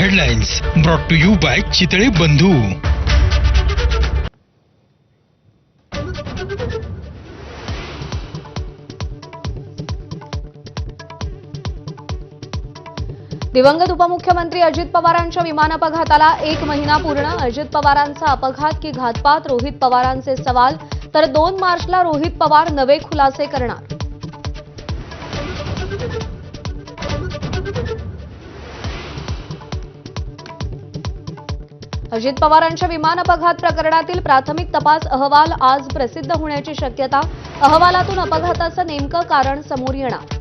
Headlines brought to you by Chitale Bandhu. दिवंगत उपमुख्यमंत्री अजित पवारांच्या विमान अपघाताला 1 महिना पूर्ण। अजित पवारांचा अपघात की घातपात, रोहित पवारांचे सवाल। तर 2 मार्चला रोहित पवार नवे खुलासे करणार। अजित पवारांच्या विमान अपघात प्रकरणातील प्राथमिक तपास अहवाल आज प्रसिद्ध होण्याची शक्यता। अहवालातून अपघाताचं नेमकं कारण समोर येणार।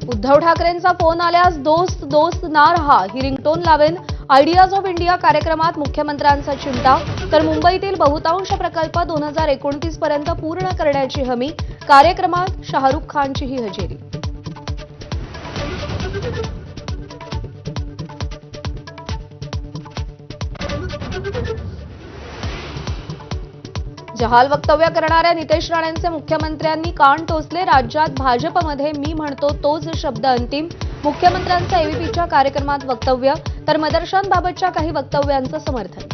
उद्धव ठाकरेंचा फोन आल्यास दोस्त दोस्त ना रहा ही रिंगटोन लावेन। आयडियाज ऑफ इंडिया कार्यक्रमात मुख्यमंत्र्यांचा चिमटा। तर मुंबईतील बहुतांश प्रकल्प 2029 पर्यंत पूर्ण करण्याची हमी। कार्यक्रमात शाहरुख खानचीही हजेरी। जहाल वक्तव्य करणाऱ्या नितेश राणेंचे मुख्यमंत्र्यांनी कान टोचले। राज्यात भाजपमध्ये मी म्हणतो तोच शब्द अंतिम। मुख्यमंत्र्यांचं एबीपीच्या कार्यक्रमात वक्तव्य। तर मदरशांबाबतच्या काही वक्तव्यांचं समर्थन।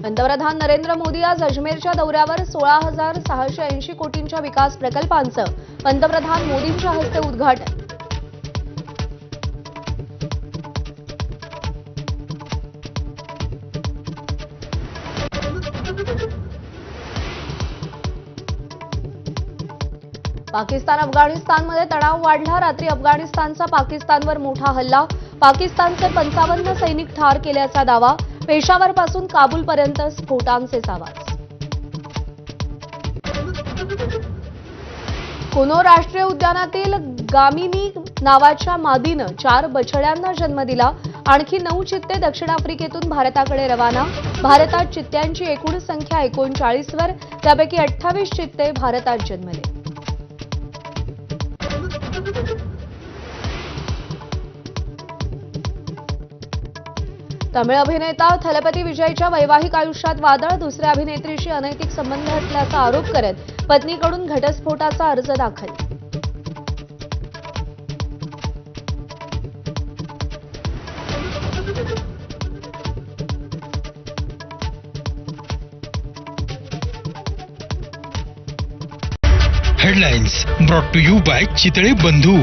पंतप्रधान नरेंद्र मोदी आज अजमेरच्या दौऱ्यावर 16,680 कोटींच्या विकास प्रकल्पांचं पंतप्रधान मोदींच्या हस्ते उद्घाटन। पाकिस्तान अफगाणिस्तानमध्ये तणाव वाढला। रात्री अफगाणिस्तानचा पाकिस्तानवर मोठा हल्ला। पाकिस्तानचे 55 सैनिक ठार केल्याचा दावा। पेशावरपासून काबूलपर्यंत स्फोटांचेच आवाज। कुनो राष्ट्रीय उद्यानातील गामिनी नावाच्या मादीनं 4 बछड्यांना जन्म दिला। आणखी 9 चित्ते दक्षिण आफ्रिकेतून भारताकडे रवाना। भारतात चित्त्यांची एकूण संख्या 39 वर, त्यापैकी 28 चित्ते भारतात जन्मले। तमिळ अभिनेता थलपती विजयच्या वैवाहिक आयुष्यात वादळ। दुसऱ्या अभिनेत्रीशी अनैतिक संबंध असल्याचा आरोप करत पत्नीकडून घटस्फोटाचा अर्ज दाखल। Headlines brought to you by Chitale बंधू।